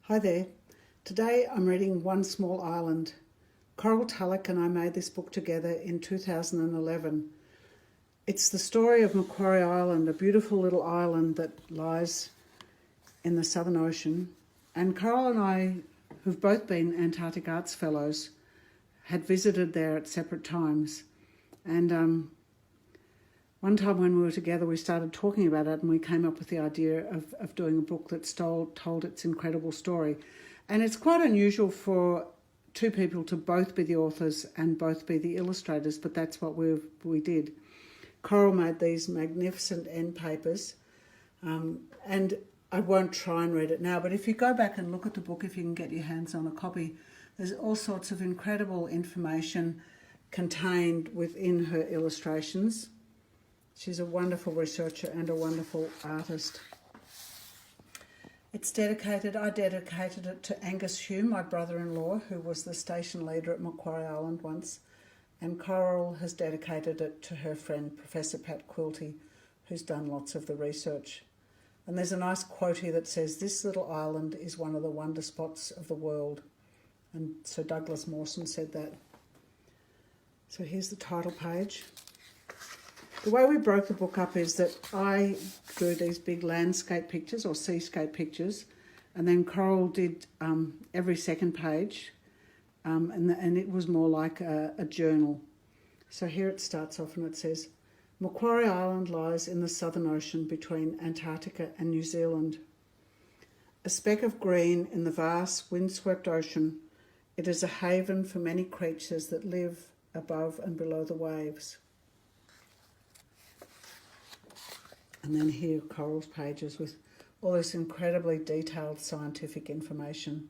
Hi there. Today I'm reading One Small Island. Coral Tulloch and I made this book together in 2011. It's the story of Macquarie Island, a beautiful little island that lies in the Southern Ocean. And Coral and I, who've both been Antarctic Arts Fellows, had visited there at separate times. And one time when we were together, we started talking about it and we came up with the idea of doing a book that told its incredible story. And it's quite unusual for two people to both be the authors and both be the illustrators, but that's what we did. Coral made these magnificent end papers, and I won't try and read it now, but if you go back and look at the book, if you can get your hands on a copy, there's all sorts of incredible information contained within her illustrations. She's a wonderful researcher and a wonderful artist. I dedicated it to Angus Hume, my brother-in-law, who was the station leader at Macquarie Island once, and Coral has dedicated it to her friend, Professor Pat Quilty, who's done lots of the research. And there's a nice quote here that says, "This little island is one of the wonder spots of the world." And Sir Douglas Mawson said that. So here's the title page. The way we broke the book up is that I drew these big landscape pictures or seascape pictures, and then Coral did every second page, and it was more like a journal. So here it starts off and it says, Macquarie Island lies in the Southern Ocean between Antarctica and New Zealand. A speck of green in the vast windswept ocean, it is a haven for many creatures that live above and below the waves. And then here Coral's pages with all this incredibly detailed scientific information.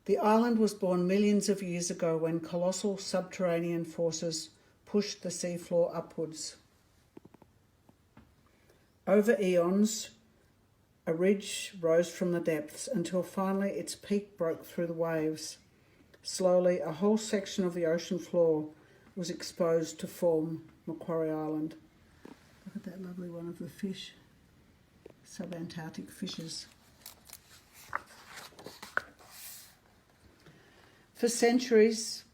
The island was born millions of years ago when colossal subterranean forces pushed the seafloor upwards. Over eons, a ridge rose from the depths until finally its peak broke through the waves. Slowly, a whole section of the ocean floor was exposed to form Macquarie Island. Look at that lovely one of the fish, subantarctic fishes. For centuries,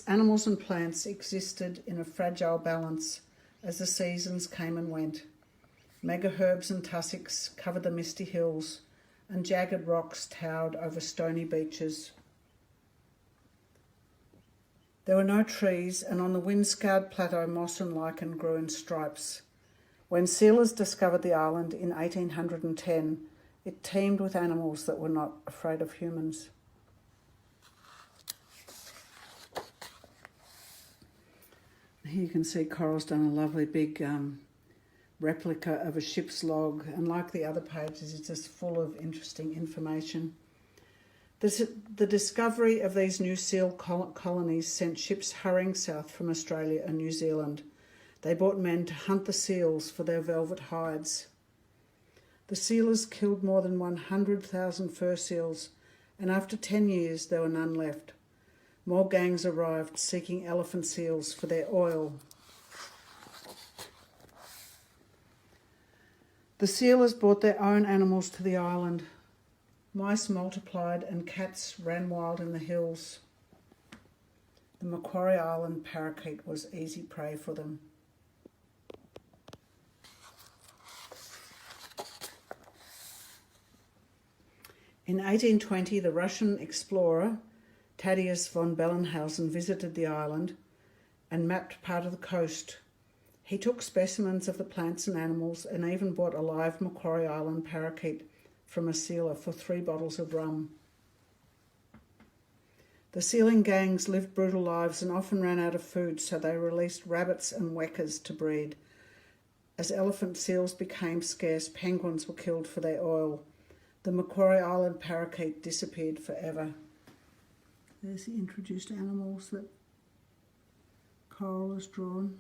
animals and plants existed in a fragile balance as the seasons came and went. Megaherbs and tussocks covered the misty hills, and jagged rocks towered over stony beaches. There were no trees, and on the wind-scarred plateau moss and lichen grew in stripes. When sealers discovered the island in 1810, it teemed with animals that were not afraid of humans. Here you can see Coral's done a lovely big replica of a ship's log, and like the other pages, it's just full of interesting information. The discovery of these new seal colonies sent ships hurrying south from Australia and New Zealand. They brought men to hunt the seals for their velvet hides. The sealers killed more than 100,000 fur seals, and after 10 years there were none left. More gangs arrived seeking elephant seals for their oil. The sealers brought their own animals to the island. Mice multiplied and cats ran wild in the hills. The Macquarie Island parakeet was easy prey for them. In 1820, the Russian explorer Thaddeus von Bellenhausen visited the island and mapped part of the coast. He took specimens of the plants and animals and even bought a live Macquarie Island parakeet from a sealer for 3 bottles of rum. The sealing gangs lived brutal lives and often ran out of food, so they released rabbits and wekas to breed. As elephant seals became scarce, penguins were killed for their oil. The Macquarie Island parakeet disappeared forever. There's the introduced animals that Coral has drawn.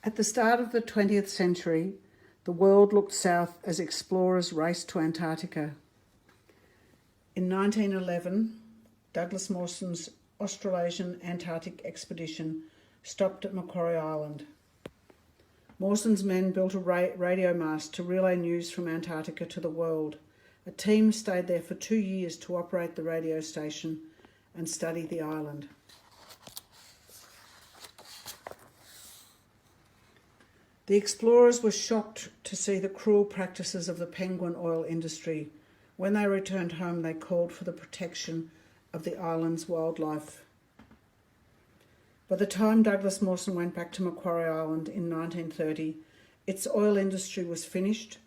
At the start of the 20th century, the world looked south as explorers raced to Antarctica. In 1911, Douglas Mawson's Australasian Antarctic expedition stopped at Macquarie Island. Mawson's men built a radio mast to relay news from Antarctica to the world. A team stayed there for 2 years to operate the radio station and study the island. The explorers were shocked to see the cruel practices of the penguin oil industry. When they returned home, they called for the protection of the island's wildlife. By the time Douglas Mawson went back to Macquarie Island in 1930, its oil industry was finished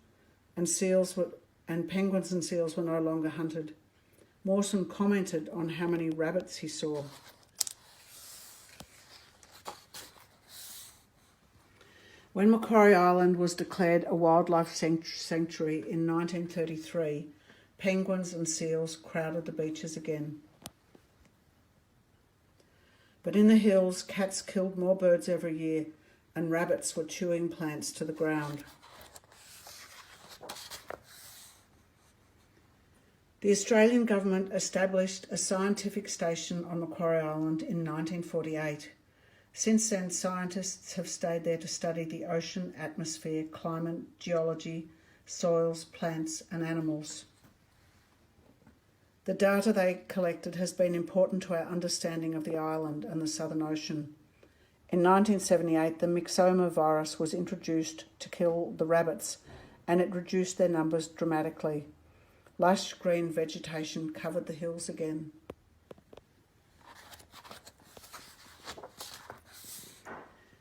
and penguins and seals were no longer hunted. Mawson commented on how many rabbits he saw. When Macquarie Island was declared a wildlife sanctuary in 1933, penguins and seals crowded the beaches again. But in the hills, cats killed more birds every year, and rabbits were chewing plants to the ground. The Australian government established a scientific station on Macquarie Island in 1948. Since then, scientists have stayed there to study the ocean, atmosphere, climate, geology, soils, plants and animals. The data they collected has been important to our understanding of the island and the Southern Ocean. In 1978, the myxoma virus was introduced to kill the rabbits, and it reduced their numbers dramatically. Lush green vegetation covered the hills again.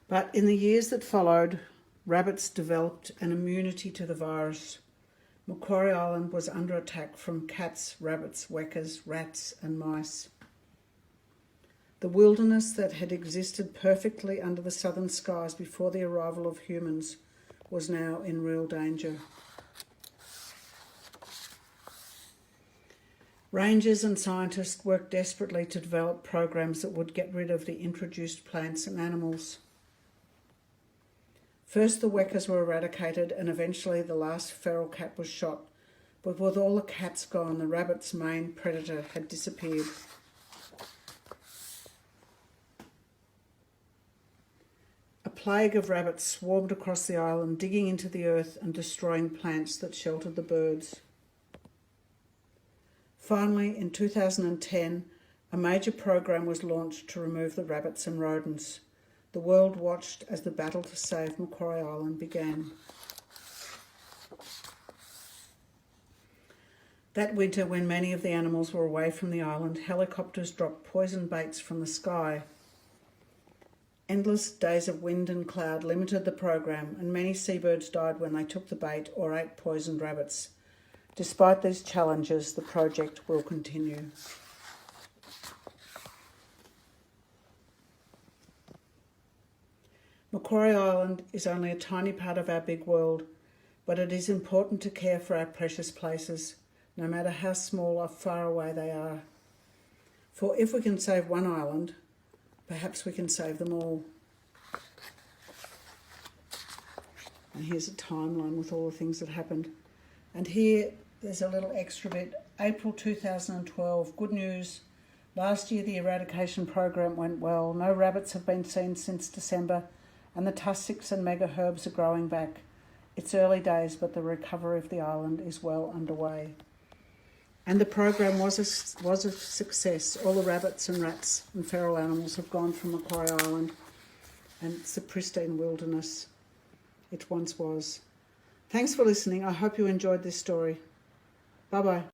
But in the years that followed, rabbits developed an immunity to the virus. Macquarie Island was under attack from cats, rabbits, wekas, rats and mice. The wilderness that had existed perfectly under the southern skies before the arrival of humans was now in real danger. Rangers and scientists worked desperately to develop programs that would get rid of the introduced plants and animals. First the wekas were eradicated and eventually the last feral cat was shot, but with all the cats gone, the rabbit's main predator had disappeared. A plague of rabbits swarmed across the island, digging into the earth and destroying plants that sheltered the birds. Finally, in 2010, a major program was launched to remove the rabbits and rodents. The world watched as the battle to save Macquarie Island began. That winter, when many of the animals were away from the island, helicopters dropped poison baits from the sky. Endless days of wind and cloud limited the program, and many seabirds died when they took the bait or ate poisoned rabbits. Despite these challenges, the project will continue. Macquarie Island is only a tiny part of our big world, but it is important to care for our precious places, no matter how small or far away they are. For if we can save one island, perhaps we can save them all. And here's a timeline with all the things that happened. And here there's a little extra bit. April 2012, good news. Last year the eradication program went well. No rabbits have been seen since December, and the tussocks and mega herbs are growing back. It's early days, but the recovery of the island is well underway. And the program was a success. All the rabbits and rats and feral animals have gone from Macquarie Island, and it's the pristine wilderness it once was. Thanks for listening. I hope you enjoyed this story. Bye-bye.